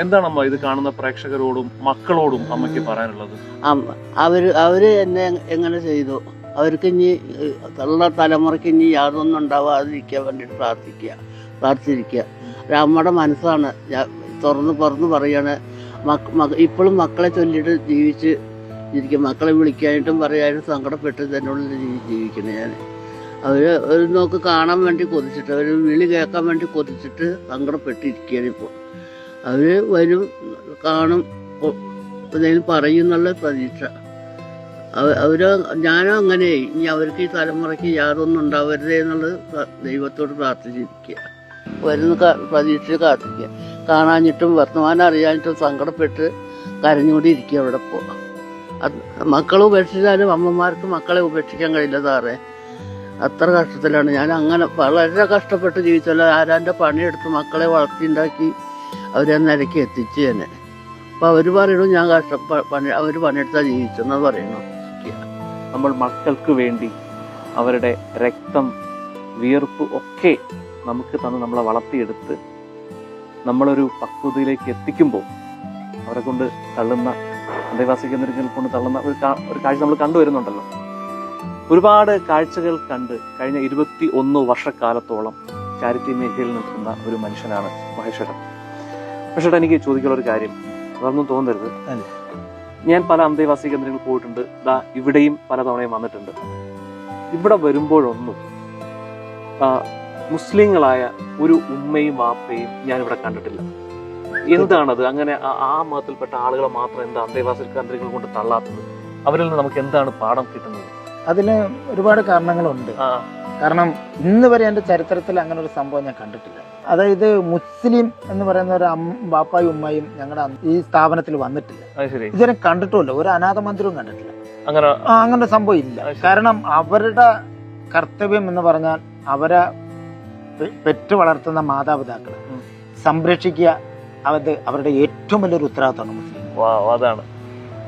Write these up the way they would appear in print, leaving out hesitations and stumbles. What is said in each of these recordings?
എന്താണമ്മ ഇത് കാണുന്ന പ്രേക്ഷകരോടും മക്കളോടും അമ്മയ്ക്ക് പറയാനുള്ളത്? അവര് എന്നെ എങ്ങനെ ചെയ്തു, അവർക്ക് ഇനി ഉള്ള തലമുറയ്ക്ക് ഇനി യാതൊന്നും ഉണ്ടാവാതിരിക്കാൻ വേണ്ടിയിട്ട് പ്രാർത്ഥിച്ചിരിക്കുക. അമ്മയുടെ മനസ്സാണ് തുറന്ന് പറയാണ്. ഇപ്പോഴും മക്കളെ ചൊല്ലിയിട്ട് ജീവിക്കും. മക്കളെ വിളിക്കാനായിട്ടും പറയാനും സങ്കടപ്പെട്ട് തന്നെയുള്ള ജീവിക്കണം ഞാൻ. അവർ നോക്ക് കാണാൻ വേണ്ടി കൊതിച്ചിട്ട്, അവർ വിളി കേൾക്കാൻ വേണ്ടി കൊതിച്ചിട്ട് സങ്കടപ്പെട്ടിരിക്കുകയാണ് ഇപ്പോൾ. അവർ വരും, കാണും, എന്തെങ്കിലും പറയുന്നുള്ള പ്രതീക്ഷ. ഞാനും അങ്ങനെ ഇനി അവർക്ക് ഈ തലമുറയ്ക്ക് യാതൊന്നും ഉണ്ടാവരുതേ എന്നുള്ളത് ദൈവത്തോട് പ്രാർത്ഥിച്ചിരിക്കുക. വരുന്ന പ്രതീക്ഷ കാത്തിരിക്കുക. കാണാഞ്ഞിട്ടും വർത്തമാനം അറിയാഞ്ഞിട്ടും സങ്കടപ്പെട്ട് കരഞ്ഞുകൊണ്ടിരിക്കുക അവിടെ ഇപ്പോൾ. മക്കളെ ഉപേക്ഷിച്ചാലും അമ്മമാർക്ക് മക്കളെ ഉപേക്ഷിക്കാൻ കഴിയില്ല സാറേ. അത്ര കഷ്ടത്തിലാണ് ഞാൻ. അങ്ങനെ വളരെ കഷ്ടപ്പെട്ട് ജീവിച്ചല്ലോ. ആരാൻ്റെ പണിയെടുത്ത് മക്കളെ വളർത്തിയുണ്ടാക്കി അവരെ നിലയ്ക്ക് എത്തിച്ച് തന്നെ. അപ്പം അവർ പറയണു ഞാൻ അവർ പണിയെടുത്താൽ ജീവിച്ചെന്ന് പറയണു. നമ്മൾ മക്കൾക്ക് വേണ്ടി അവരുടെ രക്തം, വിയർപ്പ് ഒക്കെ നമുക്ക് തന്ന് നമ്മളെ വളർത്തിയെടുത്ത് നമ്മളൊരു പക്വതയിലേക്ക് എത്തിക്കുമ്പോൾ അവരെ കൊണ്ട് തള്ളുന്ന, അന്തേവാസി കേന്ദ്രങ്ങളിൽ കൊണ്ട് തള്ളുന്ന ഒരു കാഴ്ച നമ്മൾ കണ്ടുവരുന്നുണ്ടല്ലോ. ഒരുപാട് കാഴ്ചകൾ കണ്ട് കഴിഞ്ഞ 21 വർഷക്കാലത്തോളം ചാരിറ്റി മേഖലയിൽ നിൽക്കുന്ന ഒരു മനുഷ്യനാണ് മഹേഷേട്ടൻ. മഹേഷേട്ടൻ, എനിക്ക് ചോദിക്കാനുള്ള ഒരു കാര്യം, അതൊന്നും തോന്നരുത്. ഞാൻ പല അന്തേവാസി കേന്ദ്രങ്ങളിൽ പോയിട്ടുണ്ട്, ഇവിടെയും പലതവണയും വന്നിട്ടുണ്ട്. ഇവിടെ വരുമ്പോഴൊന്നും മുസ്ലിങ്ങളായ ഒരു ഉമ്മയും വാപ്പയും ഞാനിവിടെ കണ്ടിട്ടില്ല. എന്താണത്? അങ്ങനെ ആ മതത്തിൽപ്പെട്ട ആളുകളെ മാത്രം എന്താ അന്തേവാസി കേന്ദ്രങ്ങൾ കൊണ്ട് തള്ളാത്തത്? അവരിൽ നിന്ന് നമുക്ക് എന്താണ് പാഠം കിട്ടുന്നത്? അതിന് ഒരുപാട് കാരണങ്ങളുണ്ട്. കാരണം ഇന്ന് വരെ എൻ്റെ ചരിത്രത്തിൽ അങ്ങനെ ഒരു സംഭവം ഞാൻ കണ്ടിട്ടില്ല. അതായത് മുസ്ലിം എന്ന് പറയുന്ന ഒരു ബാപ്പായും ഉമ്മയും ഞങ്ങളുടെ ഈ സ്ഥാപനത്തിൽ വന്നിട്ടില്ല. ഇതുവരെ കണ്ടിട്ടുമില്ല. ഒരു അനാഥ മന്ദിരവും കണ്ടിട്ടില്ല. അങ്ങനെ സംഭവം ഇല്ല. കാരണം അവരുടെ കർത്തവ്യം എന്ന് പറഞ്ഞാൽ അവരെ പെറ്റു വളർത്തുന്ന മാതാപിതാക്കളെ സംരക്ഷിക്കുക അവരുടെ ഏറ്റവും വലിയൊരു ഉത്തരവാദിത്തമാണ് മുസ്ലിം. അതാണ്.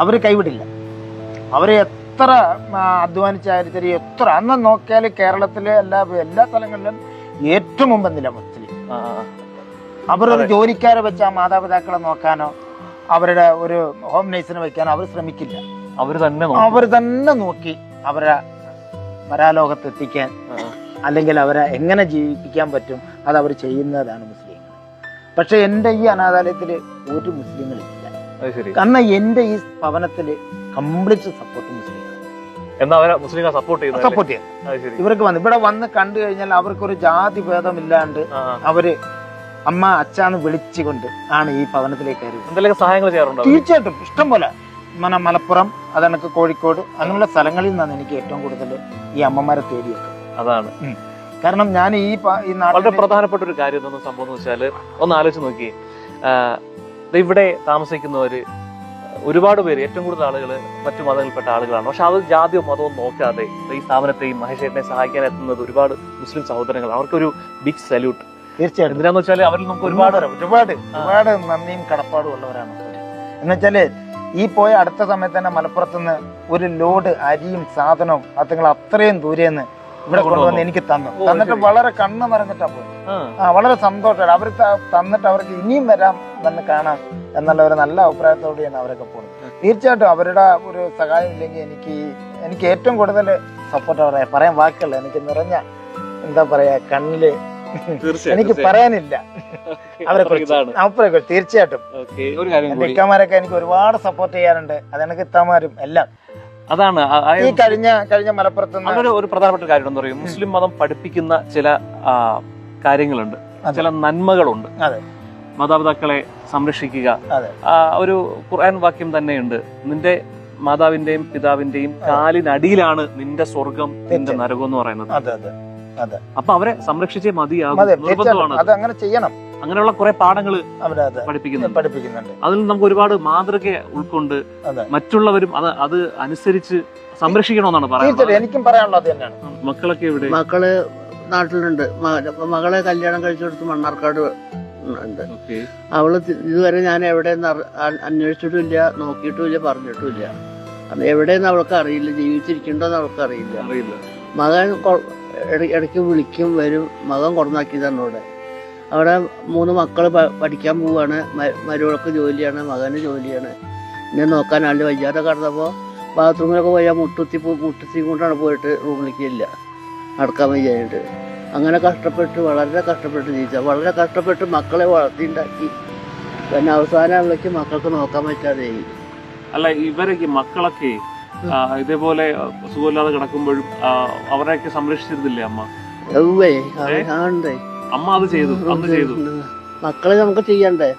അവർ കൈവിടില്ല. അവരെ എത്ര അധ്വാനിച്ചായാലും ശരി, എത്ര അന്ന് നോക്കിയാൽ കേരളത്തിലെ എല്ലാ സ്ഥലങ്ങളിലും ഏറ്റവും മുമ്പെന്നില്ല മുസ്ലിം. അവരൊരു ജോലിക്കാരെ വെച്ച് ആ മാതാപിതാക്കളെ നോക്കാനോ അവരുടെ ഒരു ഹോം നേഴ്സിനെ വെക്കാനോ അവർ ശ്രമിക്കില്ല. അവർ തന്നെ നോക്കി അവരെ പരാലോകത്ത് എത്തിക്കാൻ, അല്ലെങ്കിൽ അവരെ എങ്ങനെ ജീവിപ്പിക്കാൻ പറ്റും, അത് അവർ ചെയ്യുന്നതാണ് മുസ്ലിങ്ങൾ. പക്ഷെ എൻ്റെ ഈ അനാഥാലയത്തിൽ ഒരു മുസ്ലിങ്ങളില്ല. കാരണം എൻ്റെ ഈ ഭവനത്തിൽ കംപ്ലീറ്റ് സപ്പോർട്ട് മുസ്ലിങ്ങൾ. സപ്പോർട്ട് ചെയ്യാം. ഇവർക്ക് ഇവിടെ വന്ന് കണ്ടു കഴിഞ്ഞാൽ അവർക്കൊരു ജാതി ഭേദമില്ലാണ്ട് അവര് അമ്മ അച്ഛന്ന് വിളിച്ചുകൊണ്ട് ആണ് ഈ ഭവനത്തിലേക്ക് കയറി. തീർച്ചയായിട്ടും ഇഷ്ടം പോലെ മലപ്പുറം, അതെനിക്ക് കോഴിക്കോട്, അങ്ങനെയുള്ള സ്ഥലങ്ങളിൽ നിന്നാണ് എനിക്ക് ഏറ്റവും കൂടുതൽ ഈ അമ്മമാരെ തേടിയത്. അതാണ് കാരണം ഞാൻ ഈ വളരെ പ്രധാനപ്പെട്ട ഒരു കാര്യം എന്താ സംഭവം എന്ന് വെച്ചാല്, ഒന്ന് ആലോചിച്ച് നോക്കി, ഇവിടെ താമസിക്കുന്നവര് ഒരുപാട് പേര്, ഏറ്റവും കൂടുതൽ ആളുകൾ മറ്റു മതങ്ങളിൽപ്പെട്ട ആളുകളാണ്. പക്ഷെ അത് ജാതിയോ മതവും നോക്കാതെ ഈ സ്ഥാപനത്തെയും മഹേഷേട്ടനെ സഹായിക്കാൻ എത്തുന്നത് ഒരുപാട് മുസ്ലിം സഹോദരങ്ങൾ. അവർക്കൊരു ബിഗ് സല്യൂട്ട്. തീർച്ചയായിട്ടും. എന്തിനാന്ന് വെച്ചാൽ അവരിൽ നമുക്ക് ഒരുപാട് നന്ദിയും കടപ്പാടും ഉള്ളവരാണ്. എന്നുവെച്ചാല് ഈ പോയ അടുത്ത സമയത്ത് തന്നെ മലപ്പുറത്തുനിന്ന് ഒരു ലോഡ് അരിയും സാധനവും അതുങ്ങൾ അത്രയും ദൂരെന്ന് ഇവിടെ കൊണ്ടുവന്ന് എനിക്ക് തന്നിട്ട് വളരെ കണ്ണ് നിറഞ്ഞിട്ടാ പോയി. വളരെ സന്തോഷമാണ്. അവർ തന്നിട്ട് അവർക്ക് ഇനിയും വരാം, വന്ന് കാണാം എന്നുള്ള ഒരു നല്ല അഭിപ്രായത്തോടെയാണ് അവരൊക്കെ പോകുന്നത്. തീർച്ചയായിട്ടും അവരുടെ ഒരു സഹായം ഇല്ലെങ്കിൽ എനിക്ക് ഏറ്റവും കൂടുതൽ സപ്പോർട്ട് പറയാൻ വാക്കുകൾ എനിക്ക് നിറഞ്ഞ എന്താ പറയാ കണ്ണില് എനിക്ക് പറയാനില്ല അവരെ കുറിച്ച്. തീർച്ചയായിട്ടും എന്റെ ഇക്കാമാരൊക്കെ എനിക്ക് ഒരുപാട് സപ്പോർട്ട് ചെയ്യാറുണ്ട്. അതെനിക്ക് ഇത്താമാരും എല്ലാം. അതാണ് ഈ കഴിഞ്ഞ മലപ്പുറത്ത് ഒരു പ്രധാനപ്പെട്ട കാര്യം എന്താ പറയുക, മുസ്ലിം മതം പഠിപ്പിക്കുന്ന ചില കാര്യങ്ങളുണ്ട്, ചില നന്മകളുണ്ട്. മാതാപിതാക്കളെ സംരക്ഷിക്കുക. ഒരു ഖുർആൻ വാക്യം തന്നെയുണ്ട്, നിന്റെ മാതാവിന്റെയും പിതാവിന്റെയും കാലിനടിയിലാണ് നിന്റെ സ്വർഗം, നിന്റെ നരകം എന്ന് പറയുന്നത്. അപ്പൊ അവരെ സംരക്ഷിച്ചേ മതിയാകും. അതങ്ങനെ ചെയ്യണം. അങ്ങനെയുള്ള കുറെ പാഠങ്ങൾ പഠിപ്പിക്കുന്നുണ്ട്. അതിൽ നമുക്ക് ഒരുപാട് മാതൃക ഉൾക്കൊണ്ട് മറ്റുള്ളവരും അത് അനുസരിച്ച് സംരക്ഷിക്കണമെന്നാണ് പറയുന്നത്. എനിക്കും പറയാനുള്ളത് തന്നെയാണ്. മക്കളൊക്കെ ഇവിടെ? മക്കള് നാട്ടിലുണ്ട്. മകളെ കല്യാണം കഴിച്ചു കൊടുത്ത് മണ്ണാർക്കാട് ഉണ്ട്. അവള് ഇതുവരെ ഞാൻ എവിടെയെന്ന് അന്വേഷിച്ചിട്ടില്ല, നോക്കിയിട്ടുമില്ല, പറഞ്ഞിട്ടുമില്ല. എവിടെയെന്ന് അവൾക്ക് അറിയില്ല, ജീവിച്ചിരിക്കണ്ടോന്ന് അവൾക്ക് അറിയില്ല. മകൻ ഇടയ്ക്ക് വിളിക്കും, വരും. മകൻ കൊണ്ടാക്കിയതാണ് ഇവിടെ. അവിടെ 3 മക്കൾ പഠിക്കാൻ പോവാണ്. മരുമകൾക്ക് ജോലിയാണ്, മകന് ജോലിയാണ്. എന്നെ നോക്കാൻ ആളുടെ വയ്യാതെ കിടന്നപ്പോൾ ബാത്റൂമിലൊക്കെ പോയാൽ മുട്ടുത്തി കൊണ്ടാണ് പോയിട്ട് റൂമിലേക്ക് ഇല്ല, നടക്കാൻ വയ്യായിട്ട്. അങ്ങനെ കഷ്ടപ്പെട്ട് വളരെ കഷ്ടപ്പെട്ട് ജീവിച്ച, വളരെ കഷ്ടപ്പെട്ട് മക്കളെ വളർത്തിണ്ടാക്കി. പിന്നെ അവസാനങ്ങളിലേക്ക് മക്കൾക്ക് നോക്കാൻ പറ്റാതെ. അല്ല, ഇവരൊക്കെ മക്കളൊക്കെ ഇതേപോലെ സുഖമില്ലാതെ കിടക്കുമ്പോഴും അവരെയൊക്കെ സംരക്ഷിച്ചിരുന്നില്ലേ അമ്മ? അമ്മ അത് ചെയ്തു, അന്ന് ചെയ്തു. മക്കളെ നമുക്ക് ചെയ്യണ്ടേ?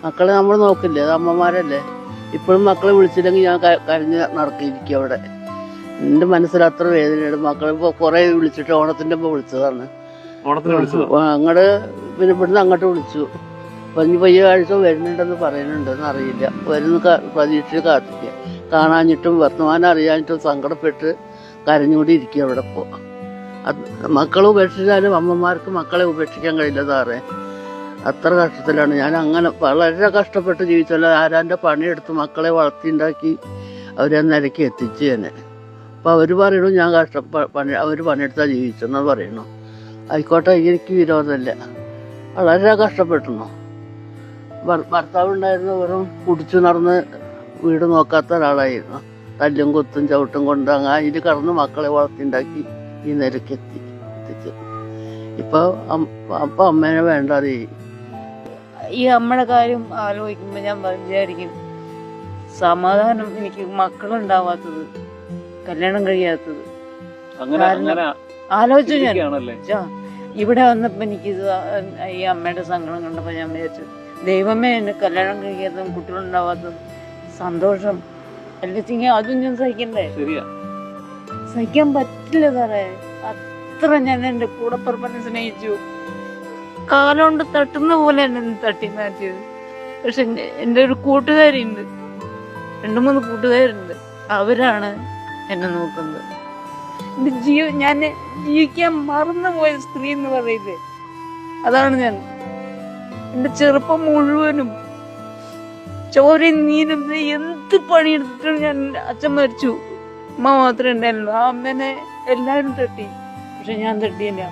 മക്കളെ നമ്മൾ നോക്കില്ലേ? അത് അമ്മമാരല്ലേ. ഇപ്പോഴും മക്കളെ വിളിച്ചില്ലെങ്കിൽ ഞാൻ കരഞ്ഞ് നടക്കിയിരിക്കും അവിടെ. എൻ്റെ മനസ്സിൽ അത്ര വേദനയുണ്ട്. മക്കളെ ഇപ്പോൾ കുറേ വിളിച്ചിട്ട് ഓണത്തിൻ്റെ മുമ്പ് വിളിച്ചതാണ്. അങ്ങോട്ട് പിന്നെ ഇവിടുന്ന് അങ്ങോട്ട് വിളിച്ചു. പയ്യ ആഴ്ച വരുന്നുണ്ടെന്ന് പറയുന്നുണ്ടെന്ന് അറിയില്ല. വരുന്ന പ്രതീക്ഷിച്ച് കാത്തിരിക്കുക. കാണാഞ്ഞിട്ടും വർത്തമാനം അറിയാഞ്ഞിട്ടും സങ്കടപ്പെട്ട് കരഞ്ഞുകൂടി ഇരിക്കുക അവിടെ. ഇപ്പോൾ മക്കളെ ഉപേക്ഷിച്ചാലും അമ്മമാർക്ക് മക്കളെ ഉപേക്ഷിക്കാൻ കഴിയില്ല സാറേ. അത്ര കഷ്ടത്തിലാണ് ഞാൻ. അങ്ങനെ വളരെ കഷ്ടപ്പെട്ട് ജീവിച്ചല്ല. ആരാൻ്റെ പണിയെടുത്ത് മക്കളെ വളർത്തിയുണ്ടാക്കി അവരെ നിലയ്ക്ക് എത്തിച്ചു തന്നെ. അപ്പോൾ അവർ പറയണു ഞാൻ അവർ പണിയെടുത്താൽ ജീവിച്ചെന്ന് പറയണു. ആയിക്കോട്ടെ, എനിക്ക് വിരോധമില്ല. വളരെ കഷ്ടപ്പെട്ടിരുന്നു. ഭർത്താവ് ഉണ്ടായിരുന്ന വെറും കുടിച്ചു നടന്ന് വീട് നോക്കാത്ത ഒരാളായിരുന്നു. തല്ലും കുത്തും ചവിട്ടും കൊണ്ട് അങ്ങ് അതിൽ കടന്ന് മക്കളെ വളർത്തിണ്ടാക്കി ഈ നിലയ്ക്ക് എത്തിച്ചു. ഇപ്പോൾ അമ്മേനെ വേണ്ട അറിയും. ഈ അമ്മയുടെ കാര്യം ആലോചിക്കുമ്പോൾ ഞാൻ വിചാരിക്കും, സമാധാനം എനിക്ക് മക്കളുണ്ടാവാത്തത്, കല്യാണം കഴിയാത്തത് ആലോചിച്ചു ഞാൻ. ഇവിടെ വന്നപ്പോൾ എനിക്കിത് ഈ അമ്മയുടെ സങ്കടം കണ്ടപ്പോൾ ഞാൻ വിചാരിച്ചു, ദൈവമേ എന്നെ കല്യാണം കഴിക്കാത്തതും കുട്ടികളുണ്ടാവാത്തതും സന്തോഷം അല്ലെങ്കിൽ അതും ഞാൻ സഹിക്കണ്ടേ? സഹിക്കാൻ പറ്റില്ല സാറേ. അത്ര ഞാൻ എൻ്റെ കൂടപ്പുറപ്പിനെ സ്നേഹിച്ചു. കാലം കൊണ്ട് തട്ടുന്ന പോലെ എന്നെ തട്ടി മാറ്റിയത്. പക്ഷെ എൻ്റെ ഒരു കൂട്ടുകാരിയുണ്ട്, 2-3 കൂട്ടുകാരുണ്ട്. അവരാണ് എന്നെ നോക്കുന്നത്. ഞാൻ ജീവിക്കാൻ മറന്നുപോയ സ്ത്രീ എന്ന് പറയുന്നത് അതാണ് ഞാൻ. എന്റെ ചെറുപ്പം മുഴുവനും ചോരയും നീരും എന്ത് പണിയെടുത്തിട്ടും ഞാൻ. അച്ഛൻ മരിച്ചു, അമ്മ മാത്രമേ ഉണ്ടായിരുന്നു. ആ അമ്മേനെ എല്ലാവരും തട്ടി, പക്ഷെ ഞാൻ തട്ടിയില്ല.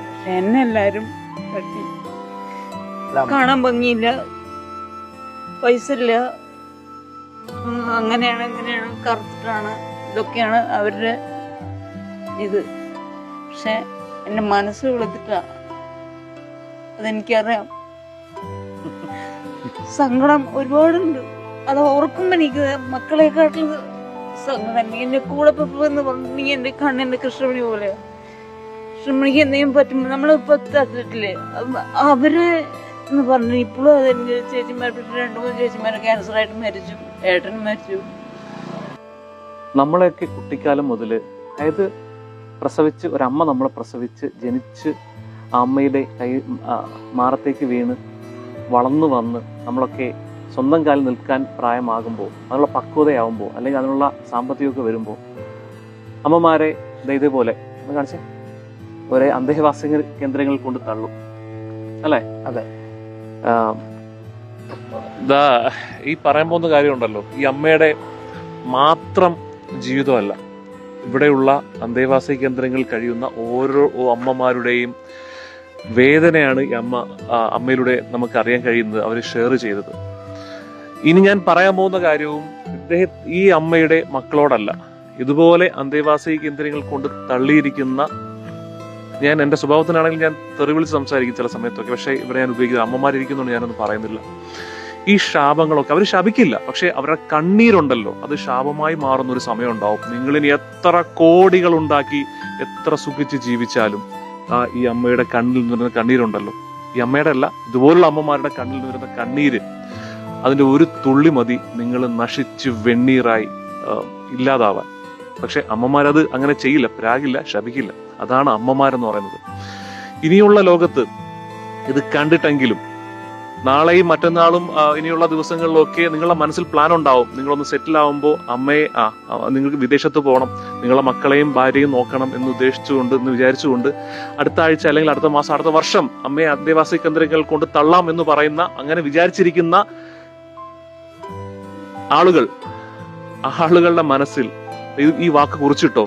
പക്ഷെ എന്നെ എല്ലാരും തട്ടി. കാണാൻ ഭംഗിയില്ല, പൈസ ഇല്ല, അങ്ങനെയാണ് ഇങ്ങനെയാണ്, കറുത്തിട്ടാണ്, ഇതൊക്കെയാണ് അവരുടെ ഇത്. പക്ഷെ എന്റെ മനസ്സ് വെളുത്തിട്ടാ, അതെനിക്കറിയാം. സങ്കടം ഒരുപാടുണ്ട്. അത് ഓർക്കുമ്പോ എനിക്ക് മക്കളെക്കാട്ടിൽ സങ്കടം. എന്റെ കൂടെ എന്ന് പറഞ്ഞിട്ടുണ്ടെങ്കിൽ എന്റെ കണ്ണിന്റെ കൃഷ്ണമണി പോലെയാ. കൃഷ്ണമണിക്ക് എന്തെങ്കിലും പറ്റുമ്പോ നമ്മളിപ്പോ തട്ടിട്ടില്ലേ അവര് എന്ന് പറഞ്ഞു. ഇപ്പോഴും അതെന്റെ ചേച്ചിമാർ, 2-3 ചേച്ചിമാരെ ക്യാൻസറായിട്ട് മരിച്ചു, ഏട്ടനും മരിച്ചു. നമ്മളെയൊക്കെ കുട്ടിക്കാലം മുതൽ, അതായത് പ്രസവിച്ച് ഒരമ്മ നമ്മളെ പ്രസവിച്ച് ജനിച്ച് ആ അമ്മയുടെ മാറത്തേക്ക് വീണ് വളർന്നു വന്ന് നമ്മളൊക്കെ സ്വന്തം കാലിൽ നിൽക്കാൻ പ്രായമാകുമ്പോൾ, അതിനുള്ള പക്വതയാവുമ്പോൾ, അല്ലെങ്കിൽ അതിനുള്ള സാമ്പത്തികമൊക്കെ വരുമ്പോൾ അമ്മമാരെ ഇതേപോലെ കാണിച്ചേ ഒരേ അന്തേവാസി കേന്ദ്രങ്ങളിൽ കൊണ്ട് തള്ളും, അല്ലേ? അതെ. ഈ പറയാൻ പോകുന്ന കാര്യമുണ്ടല്ലോ, ഈ അമ്മയുടെ മാത്രം ജീവിതമല്ല, ഇവിടെയുള്ള അന്തേവാസി കേന്ദ്രങ്ങളിൽ കഴിയുന്ന ഓരോ അമ്മമാരുടെയും വേദനയാണ് ഈ അമ്മയിലൂടെ നമുക്ക് അറിയാൻ കഴിയുന്നത്, അവർ ഷെയർ ചെയ്തത്. ഇനി ഞാൻ പറയാൻ പോകുന്ന കാര്യവും ഈ അമ്മയുടെ മക്കളോടല്ല, ഇതുപോലെ അന്തേവാസി കേന്ദ്രങ്ങൾ കൊണ്ട് തള്ളിയിരിക്കുന്ന, ഞാൻ എൻ്റെ സ്വഭാവത്തിനാണെങ്കിൽ ഞാൻ തെറി വിളിച്ച് സംസാരിക്കും ചില സമയത്തൊക്കെ, പക്ഷേ ഇവിടെ ഞാൻ ഉപയോഗിക്കുന്നത് അമ്മമാരിയ്ക്കുന്നുണ്ട്, ഞാനൊന്നും പറയുന്നില്ല. ഈ ശാപങ്ങളൊക്കെ അവർ ശപിക്കില്ല, പക്ഷെ അവരുടെ കണ്ണീരുണ്ടല്ലോ, അത് ശാപമായി മാറുന്ന ഒരു സമയം ഉണ്ടാവും. നിങ്ങളിനി എത്ര കോടികൾ ഉണ്ടാക്കി എത്ര സുഖിച്ച് ജീവിച്ചാലും ഈ അമ്മയുടെ കണ്ണിൽ നിന്നിരുന്ന കണ്ണീരുണ്ടല്ലോ, ഈ അമ്മയുടെ അല്ല, ഇതുപോലുള്ള അമ്മമാരുടെ കണ്ണിൽ നിന്നിരുന്ന കണ്ണീര്, അതിന്റെ ഒരു തുള്ളി മതി നിങ്ങൾ നശിച്ച് വെണ്ണീറായി ഇല്ലാതാവാൻ. പക്ഷെ അമ്മമാരത് അങ്ങനെ ചെയ്യില്ല, പ്രാഗില്ല, ശപിക്കില്ല. അതാണ് അമ്മമാരെന്ന് പറയുന്നത്. ഇനിയുള്ള ലോകത്ത് ഇത് കണ്ടിട്ടെങ്കിലും നാളെയും മറ്റന്നാളും ഇനിയുള്ള ദിവസങ്ങളിലൊക്കെ നിങ്ങളുടെ മനസ്സിൽ പ്ലാൻ ഉണ്ടാവും. നിങ്ങളൊന്ന് സെറ്റിൽ ആവുമ്പോൾ അമ്മയെ നിങ്ങൾക്ക് വിദേശത്ത് പോകണം, നിങ്ങളെ മക്കളെയും ഭാര്യയും നോക്കണം എന്ന് വിചാരിച്ചുകൊണ്ട് അടുത്ത ആഴ്ച അല്ലെങ്കിൽ അടുത്ത മാസം അടുത്ത വർഷം അമ്മയെ അന്തേവാസി കേന്ദ്രങ്ങൾ കൊണ്ട് തള്ളാം എന്ന് പറയുന്ന, അങ്ങനെ വിചാരിച്ചിരിക്കുന്ന ആളുകളുടെ മനസ്സിൽ ഈ വാക്ക് കുറിച്ചിട്ടോ,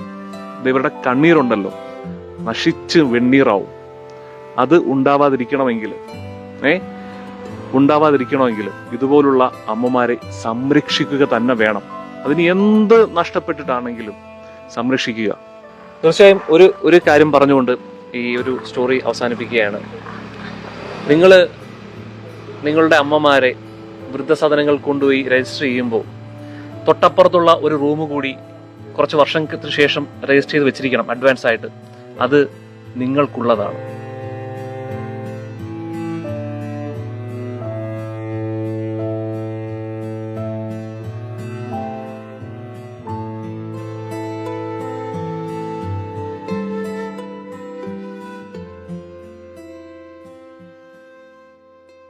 ഇവരുടെ കണ്ണീരുണ്ടല്ലോ നശിച്ച് വെണ്ണീറാവും. അത് ഉണ്ടാവാതിരിക്കണമെങ്കിൽ ഇതുപോലുള്ള അമ്മമാരെ സംരക്ഷിക്കുക തന്നെ വേണം. അതിന് എന്ത് നഷ്ടപ്പെട്ടിട്ടാണെങ്കിലും സംരക്ഷിക്കുക. തീർച്ചയായും ഒരു കാര്യം പറഞ്ഞുകൊണ്ട് ഈ ഒരു സ്റ്റോറി അവസാനിപ്പിക്കുകയാണ്. നിങ്ങളുടെ അമ്മമാരെ വൃദ്ധസദനങ്ങൾ കൊണ്ടുപോയി രജിസ്റ്റർ ചെയ്യുമ്പോൾ തൊട്ടപ്പുറത്തുള്ള ഒരു റൂം കൂടി കുറച്ച് വർഷങ്ങൾക്ക് ശേഷം രജിസ്റ്റർ ചെയ്ത് വെച്ചിരിക്കണം അഡ്വാൻസ് ആയിട്ട്. അത് നിങ്ങൾക്കുള്ളതാണ്.